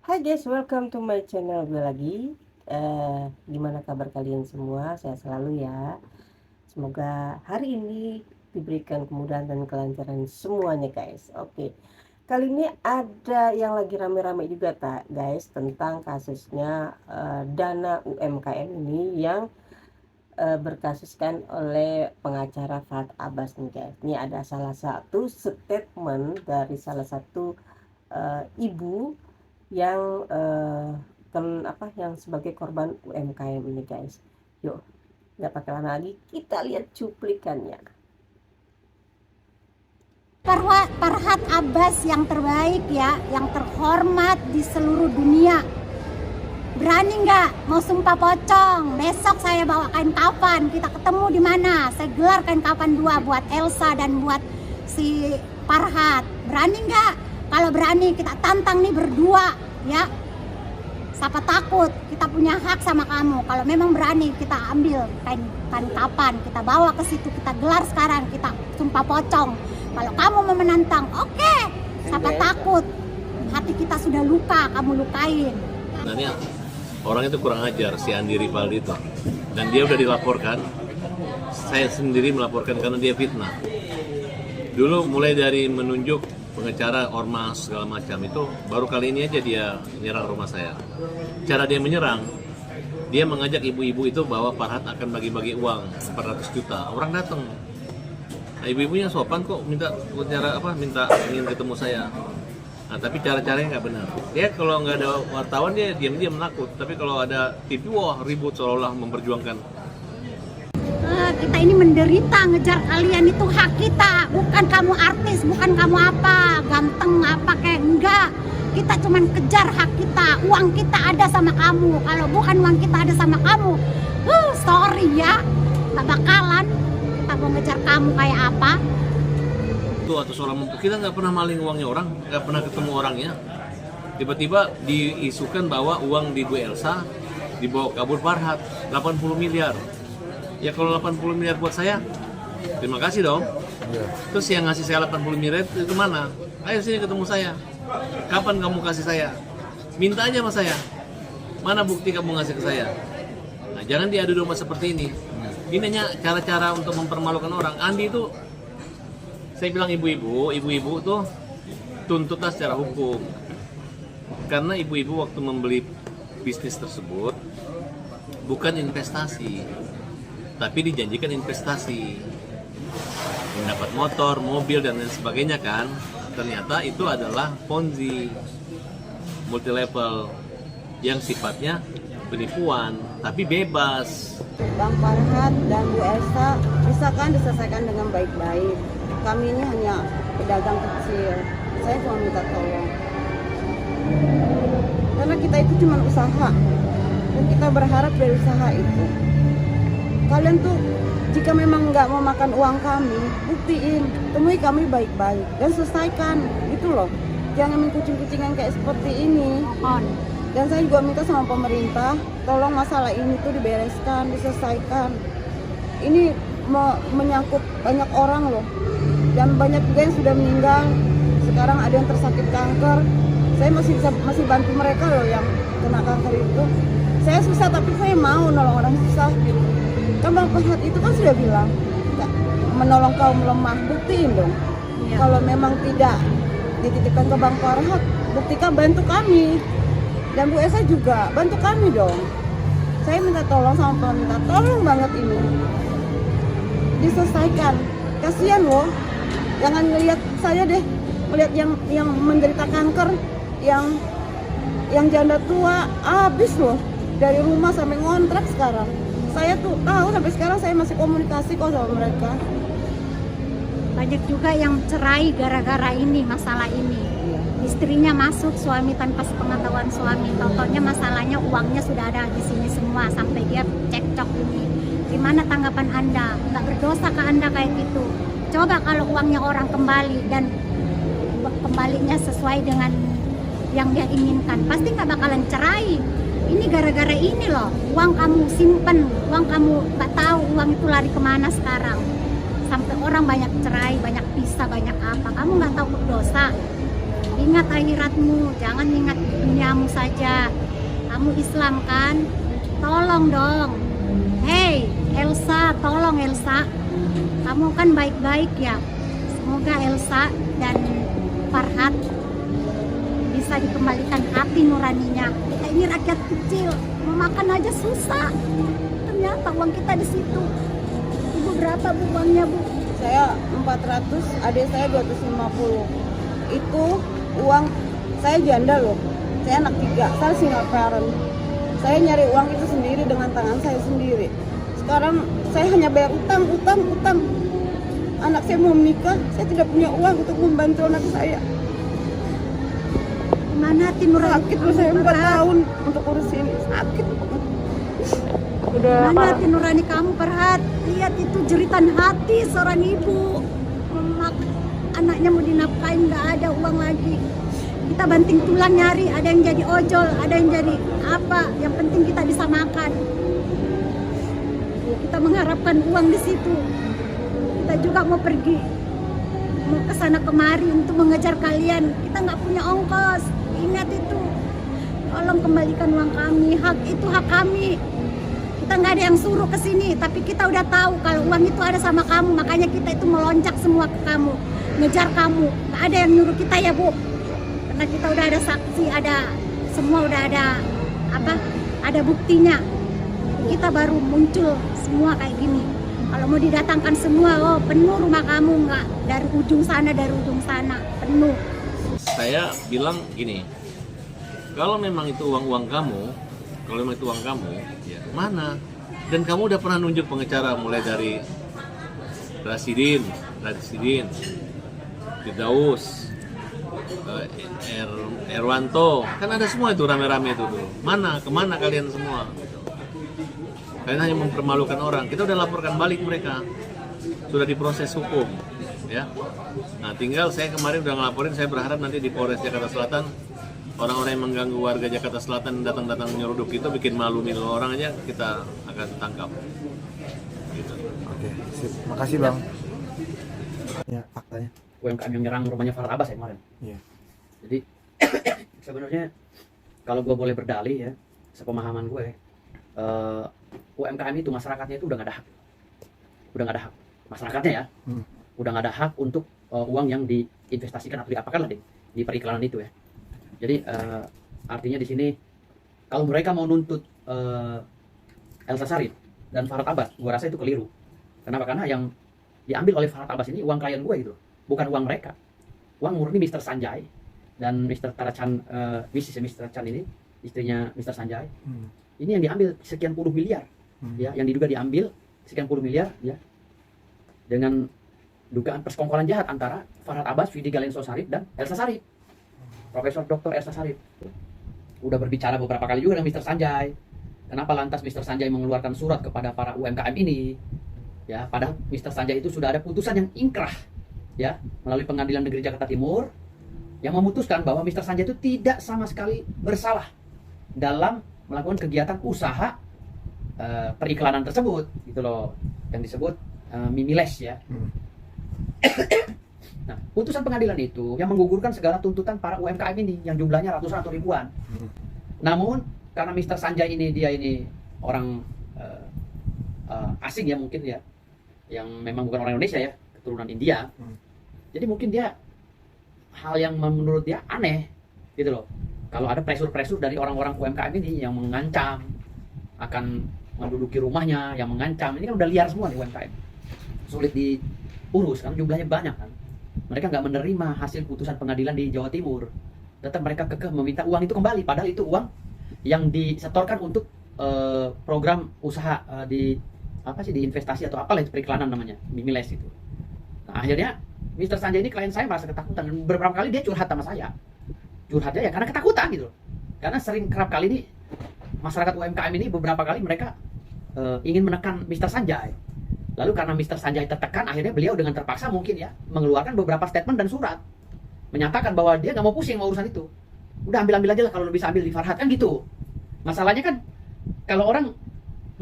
Hai guys, welcome to my channel gue lagi. Gimana kabar kalian semua? Saya selalu ya. Semoga hari ini diberikan kemudahan dan kelancaran semuanya guys. Oke, kali ini ada yang lagi rame-rame juga tak guys, tentang kasusnya dana UMKM ini yang berkasuskan oleh pengacara Fahad Abbas nih guys. Ini ada salah satu statement dari salah satu ibu yang yang sebagai korban UMKM ini guys. Yuk, nggak pakai lama lagi, kita lihat cuplikannya. Farhad Abbas yang terbaik ya, yang terhormat di seluruh dunia. Berani nggak mau sumpah pocong? Besok saya bawa kain kafan, kita ketemu di mana? Saya gelar kain kafan 2 buat Elsa dan buat si Farhad. Berani nggak? Kalau berani kita tantang nih berdua ya. Siapa takut? Kita punya hak sama kamu. Kalau memang berani kita ambil kain kafan, kita bawa ke situ, kita gelar sekarang, kita sumpah pocong. Kalau kamu mau menantang, oke. Siapa takut? Hati kita sudah luka, kamu lukain. Sebenarnya orang itu kurang ajar, si Andi Rivaldi itu. Dan dia udah dilaporkan. Saya sendiri melaporkan karena dia fitnah. Dulu mulai dari menunjuk pengacara ormas segala macam itu, baru kali ini aja dia menyerang rumah saya. Cara dia menyerang, dia mengajak ibu-ibu itu bahwa Farhad akan bagi-bagi uang 400 juta. Orang datang. Nah, ibu-ibunya sopan kok minta ingin ketemu saya. Nah, tapi cara-caranya nggak benar. Dia kalau nggak ada wartawan dia diam-diam menakut. Tapi kalau ada TV, wah ribut seolah-olah memperjuangkan. Kita ini menderita ngejar kalian, itu hak kita. Bukan kamu artis, bukan kamu apa, ganteng apa kayak enggak. Kita cuman kejar hak kita. Uang kita ada sama kamu. Kalau bukan uang kita ada sama kamu, sorry ya, tak bakalan kita mau ngejar kamu kayak apa. Itu atau seorang kita nggak pernah maling uangnya orang, nggak pernah ketemu orangnya. Tiba-tiba diisukan bahwa uang di Bu Elsa dibawa kabur Farhad 80 miliar. Ya kalau 80 miliar buat saya, terima kasih dong. Terus yang ngasih saya 80 miliar itu mana? Ayo sini ketemu saya. Kapan kamu kasih saya? Minta aja sama saya. Mana bukti kamu ngasih ke saya? Nah, jangan diadu domba seperti ini. Ini hanya cara-cara untuk mempermalukan orang. Andi itu, saya bilang ibu-ibu tuh tuntutlah secara hukum. Karena ibu-ibu waktu membeli bisnis tersebut bukan investasi, tapi dijanjikan investasi, mendapat motor, mobil dan lain sebagainya kan. Ternyata itu adalah Ponzi multi level yang sifatnya penipuan, tapi bebas. Bang Farhad dan Bu Elsa bisa kan diselesaikan dengan baik-baik. Kami ini hanya pedagang kecil. Saya cuma minta tolong. Karena kita itu cuma usaha dan kita berharap dari usaha itu. Kalian tuh jika memang nggak mau makan uang kami, buktiin, temui kami baik-baik dan selesaikan, gitu loh. Jangan main kucing-kucingan kayak seperti ini. Dan saya juga minta sama pemerintah, tolong masalah ini tuh dibereskan, diselesaikan. Ini menyangkut banyak orang loh, dan banyak juga yang sudah meninggal. Sekarang ada yang tersakit kanker. Saya masih bantu mereka loh yang kena kanker itu. Saya susah tapi saya mau nolong orang susah gitu. Kan Bang Farhad itu kan sudah bilang menolong kaum lemah, buktiin dong. Ya. Kalau memang tidak dititipkan ke Bang Farhad, buktikan, bantu kami. Dan Bu Elsa juga bantu kami dong. Saya minta tolong sama pemerintah, tolong banget ini diselesaikan. Kasihan loh, jangan ngelihat saya deh, melihat yang menderita kanker, yang janda tua, habis loh dari rumah sampai ngontrak sekarang. Saya tuh tahu sampai sekarang saya masih komunikasi kok sama mereka. Banyak juga yang cerai gara-gara ini, masalah ini. Istrinya masuk, suami tanpa sepengetahuan suami. Totalnya masalahnya uangnya sudah ada di sini semua sampai dia cekcok ini. Gimana tanggapan Anda? Nggak berdosa ke Anda kayak gitu? Coba kalau uangnya orang kembali dan kembalinya sesuai dengan yang dia inginkan, pasti nggak bakalan cerai. Ini gara-gara ini loh, uang kamu simpen, uang kamu nggak tahu uang itu lari kemana sekarang. Sampai orang banyak cerai, banyak pisah, banyak apa. Kamu nggak tahu berdosa. Ingat akhiratmu, jangan ingat duniamu saja. Kamu Islam kan? Tolong dong. Hei Elsa, tolong Elsa. Kamu kan baik-baik ya. Semoga Elsa dan Farhat bisa dikembalikan hati nuraninya. Kita ini rakyat kecil, mau makan aja susah. Ternyata uang kita di situ. Ibu berapa bu uangnya bu? Saya 400, adik saya 250. Itu uang, saya janda loh. Saya anak 3, saya single parent. Saya nyari uang itu sendiri dengan tangan saya sendiri. Sekarang saya hanya bayar utang. Anak saya mau menikah, saya tidak punya uang untuk membantu anak saya. Mana hati nurani? Sakit loh, saya 4 tahun untuk urus ini. Sakit. Mana hati nurani kamu Farhat? Lihat itu jeritan hati seorang ibu. Anaknya mau dinafkain, nggak ada uang lagi. Kita banting tulang nyari, ada yang jadi ojol, ada yang jadi apa. Yang penting kita bisa makan. Kita mengharapkan uang di situ. Kita juga mau pergi, mau ke sana kemari untuk mengejar kalian. Kita nggak punya ongkos. Ingat itu. Tolong kembalikan uang kami. Hak itu hak kami. Kita nggak ada yang suruh ke sini, tapi kita udah tahu kalau uang itu ada sama kamu. Makanya kita itu melonjak semua ke kamu, ngejar kamu. Nggak ada yang nyuruh kita ya bu. Karena kita udah ada saksi, ada semua udah ada apa? Ada buktinya. Kita baru muncul semua kayak gini. Kalau mau didatangkan semua, oh penuh rumah kamu, nggak dari ujung sana penuh. Saya bilang gini, kalau memang itu uang kamu, ya mana? Dan kamu udah pernah nunjuk pengacara mulai dari Rasidin, Firdaus, Erwanto, kan ada semua itu rame-rame itu tuh. Kemana kalian semua? Gitu. Kalian hanya mempermalukan orang. Kita udah laporkan balik mereka, sudah diproses hukum, ya. Nah, tinggal saya kemarin udah ngelaporin. Saya berharap nanti di Polres Jakarta Selatan orang-orang yang mengganggu warga Jakarta Selatan datang nyeruduk itu bikin malu orang aja kita akan tangkap. Gitu. Oke, sip. Makasih bang. Ya faktanya. UMKM yang nyerang rumahnya Farhat Abbas ya kemarin. Iya. Jadi sebenarnya kalau gue boleh berdalih ya, sepemahaman gue, UMKM itu masyarakatnya itu udah nggak ada hak, masyarakatnya ya, udah nggak ada hak untuk uang yang diinvestasikan atau diapakan lah di periklanan itu ya. Jadi artinya di sini kalau mereka mau nuntut Elsa Sharif dan Farhat Abbas, gue rasa itu keliru. Kenapa? Karena yang diambil oleh Farhat Abbas ini uang klien gue gitu, bukan uang mereka. Uang murni Mr. Sanjay dan Mr. Tarachan, Mr. Chan ini istrinya Mr. Sanjay. Ini yang diambil sekian puluh miliar, ya, yang diduga diambil sekian puluh miliar, ya, dengan dugaan persekongkolan jahat antara Farhat Abbas, Vidi Galenso Sharif dan Elsa Sharif. Profesor Dr. Elsa Sharif udah berbicara beberapa kali juga dengan Mr. Sanjay. Kenapa lantas Mr. Sanjay mengeluarkan surat kepada para UMKM ini? Ya, padahal Mr. Sanjay itu sudah ada putusan yang ingkrah, ya, melalui Pengadilan Negeri Jakarta Timur yang memutuskan bahwa Mr. Sanjay itu tidak sama sekali bersalah dalam melakukan kegiatan usaha periklanan tersebut, gitu loh, yang disebut Mimiles ya. Nah, putusan pengadilan itu yang menggugurkan segala tuntutan para UMKM ini yang jumlahnya ratusan atau ribuan. Namun karena Mr. Sanjay ini dia ini orang asing ya mungkin ya, yang memang bukan orang Indonesia ya, keturunan India. Jadi mungkin dia hal yang menurut dia aneh, gitu loh. Kalau ada pressure dari orang-orang UMKM ini yang mengancam akan menduduki rumahnya, yang mengancam, ini kan udah liar semua nih UMKM. Sulit diurus karena jumlahnya banyak kan. Mereka nggak menerima hasil putusan pengadilan di Jawa Timur. Tetap mereka kekeh meminta uang itu kembali, padahal itu uang yang disetorkan untuk program usaha di apa sih, di investasi atau apalah, periklanan namanya, Mimiles itu. Nah, akhirnya Mr. Sanjay ini klien saya merasa ketakutan, dan beberapa kali dia curhat sama saya. Curhatnya ya karena ketakutan gitu. Karena kerap kali ini masyarakat UMKM ini beberapa kali mereka ingin menekan Mr. Sanjay. Lalu karena Mr. Sanjay tertekan, akhirnya beliau dengan terpaksa mungkin ya mengeluarkan beberapa statement dan surat menyatakan bahwa dia nggak mau pusing mau urusan itu. Udah ambil aja lah, kalau bisa ambil di Farhat, kan gitu. Masalahnya kan kalau orang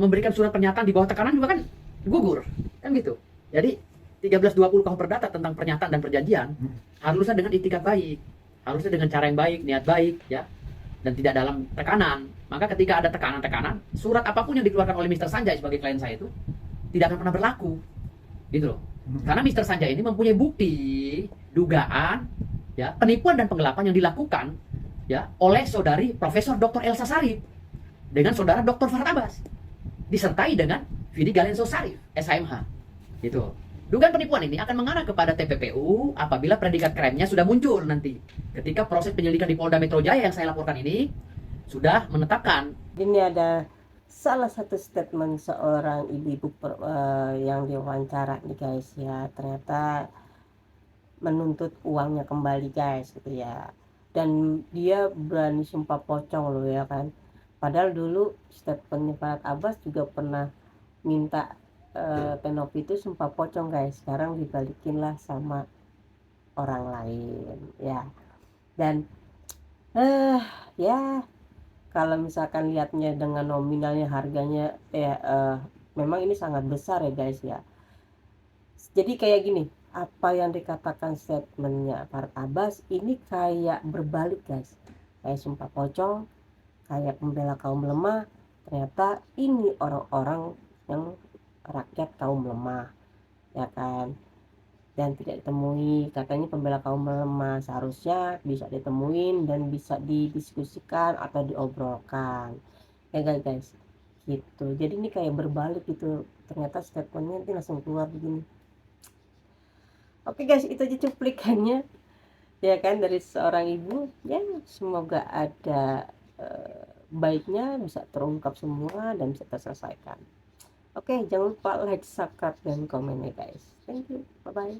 memberikan surat pernyataan di bawah tekanan juga kan gugur, kan gitu. Jadi 1320 KUH Perdata tentang pernyataan dan perjanjian harusnya dengan itikat baik. harusnya dengan cara yang baik, niat baik, ya, dan tidak dalam tekanan. Maka ketika ada tekanan-tekanan, surat apapun yang dikeluarkan oleh Mr. Sanjay sebagai klien saya itu tidak akan pernah berlaku, gitu loh. Karena Mr. Sanjay ini mempunyai bukti, dugaan, ya, penipuan dan penggelapan yang dilakukan, ya, oleh saudari Profesor Dr. Elsa Sarif dengan saudara Dr. Farhad Abbas, disertai dengan Vidi Galenso Sarif, SHMH, gitu. Dugaan penipuan ini akan mengarah kepada TPPU apabila predikat krimnya sudah muncul nanti. Ketika proses penyelidikan di Polda Metro Jaya yang saya laporkan ini sudah menetapkan. Ini ada salah satu statement seorang ibu-ibu yang diwawancara nih guys ya, ternyata menuntut uangnya kembali guys gitu ya, dan dia berani sumpah pocong loh ya kan. Padahal dulu statementnya Farhad Abbas juga pernah minta Tenopi itu sumpah pocong guys, sekarang dibalikin lah sama orang lain ya. Dan ya kalau misalkan lihatnya dengan nominalnya harganya memang ini sangat besar ya guys ya. Jadi kayak gini, apa yang dikatakan statementnya Farhad Abbas ini kayak berbalik guys, kayak sumpah pocong, kayak pembela kaum lemah. Ternyata ini orang-orang yang rakyat kaum lemah ya kan, dan tidak ditemui. Katanya pembela kaum lemah seharusnya bisa ditemuin dan bisa didiskusikan atau diobrolkan ya guys gitu. Jadi ini kayak berbalik gitu, ternyata statementnya nanti langsung keluar begini. Oke guys, itu aja cuplikannya ya kan dari seorang ibu ya. Semoga ada baiknya, bisa terungkap semua dan bisa terselesaikan. Oke, jangan lupa like, subscribe, dan komen ya guys. Thank you, bye bye.